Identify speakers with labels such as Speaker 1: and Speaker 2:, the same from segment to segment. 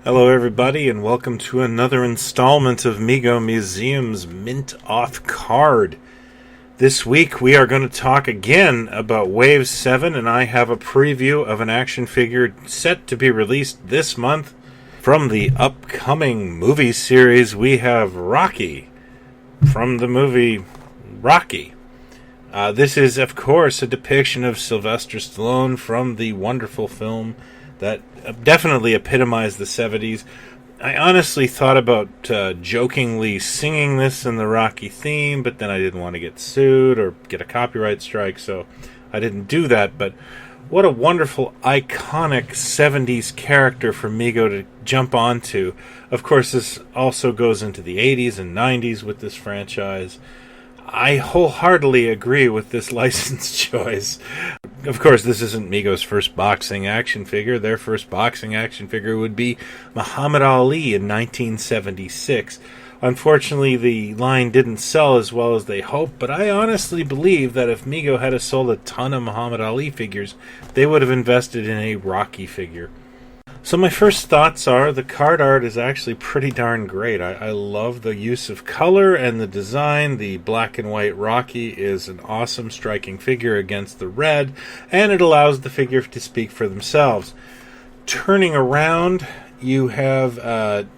Speaker 1: Hello, everybody, and welcome to another installment of Mego Museum's Mint Off Card. This week we are going to talk again about Wave 7, and I have a preview of an action figure set to be released this month. From the upcoming movie series, we have Rocky, from the movie Rocky. This is, of course, a depiction of Sylvester Stallone from the wonderful film that definitely epitomized the 70s. I honestly thought about jokingly singing this in the Rocky theme, but then I didn't want to get sued or get a copyright strike, so I didn't do that. But what a wonderful, iconic 70s character for Mego to jump onto. Of course, this also goes into the 80s and 90s with this franchise. I wholeheartedly agree with this license choice. Of course, this isn't Mego's first boxing action figure. Their first boxing action figure would be Muhammad Ali in 1976. Unfortunately, the line didn't sell as well as they hoped, but I honestly believe that if Mego had sold a ton of Muhammad Ali figures, they would have invested in a Rocky figure. So my first thoughts are the card art is actually pretty darn great. I love the use of color and the design. The black and white Rocky is an awesome striking figure against the red, and it allows the figure to speak for themselves. Turning around, you have the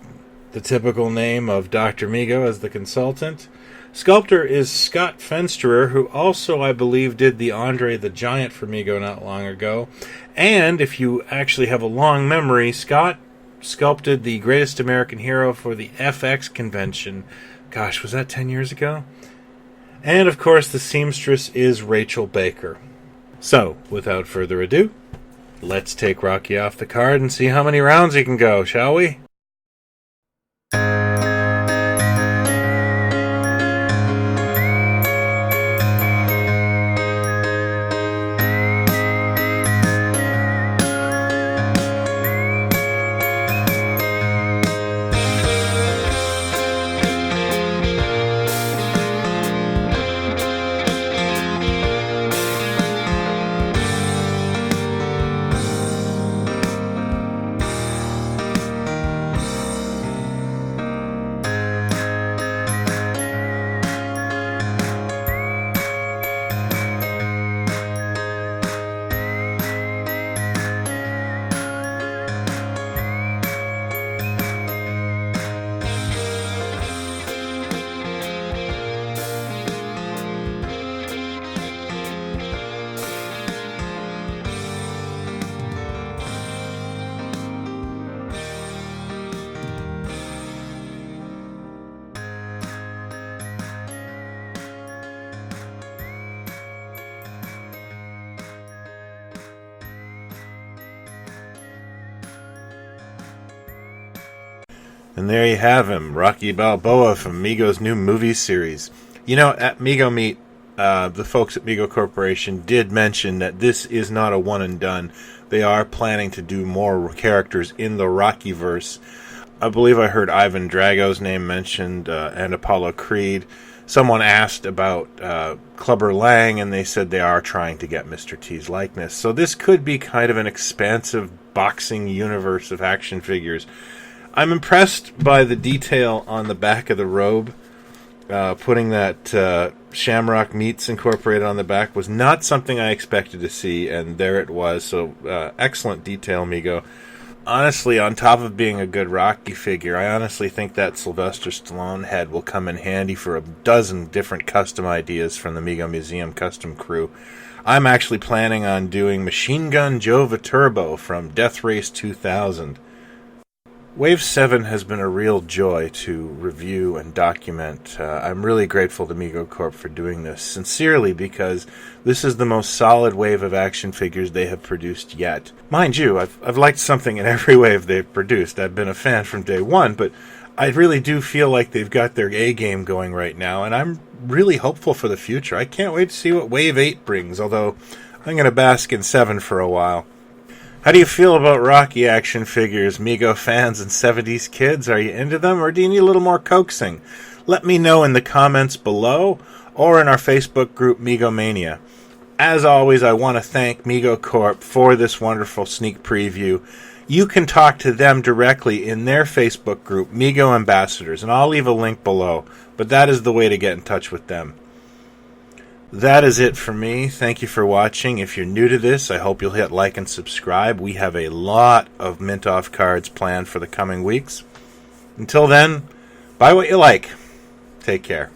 Speaker 1: typical name of Dr. Mego as the consultant. Sculptor is Scott Fensterer, who also, I believe, did the Andre the Giant for Mego not long ago. And if you actually have a long memory, Scott sculpted the Greatest American Hero for the FX convention. Gosh, was that 10 years ago? And, of course, the seamstress is Rachel Baker. So, without further ado, let's take Rocky off the card and see how many rounds he can go, shall we? And there you have him, Rocky Balboa from Mego's new movie series. You know, at Mego Meet, the folks at Mego Corporation did mention that this is not a one and done. They are planning to do more characters in the Rockyverse. I believe I heard Ivan Drago's name mentioned, and Apollo Creed. Someone asked about Clubber Lang, and they said they are trying to get Mr. T's likeness. So this could be kind of an expansive boxing universe of action figures. I'm impressed by the detail on the back of the robe. Putting that Shamrock Meats incorporated on the back was not something I expected to see, and there it was. So excellent detail, Mego. Honestly, on top of being a good Rocky figure, I honestly think that Sylvester Stallone head will come in handy for a dozen different custom ideas from the Mego Museum custom crew. I'm actually planning on doing Machine Gun Joe Viterbo from Death Race 2000. Wave 7 has been a real joy to review and document. I'm really grateful to Mego Corp for doing this, sincerely, because this is the most solid wave of action figures they have produced yet. Mind you, I've liked something in every wave they've produced. I've been a fan from day one, but I really do feel like they've got their A-game going right now, and I'm really hopeful for the future. I can't wait to see what Wave 8 brings, although I'm going to bask in 7 for a while. How do you feel about Rocky action figures, Mego fans and 70s kids? Are you into them, or do you need a little more coaxing? Let me know in the comments below or in our Facebook group Mego Mania. As always, I want to thank Mego Corp for this wonderful sneak preview. you can talk to them directly in their Facebook group, Mego Ambassadors, and I'll leave a link below. But that is the way to get in touch with them. That is it for me. Thank you for watching. If you're new to this, I hope you'll hit like and subscribe. We have a lot of Mint Off cards planned for the coming weeks. Until then, buy what you like. Take care.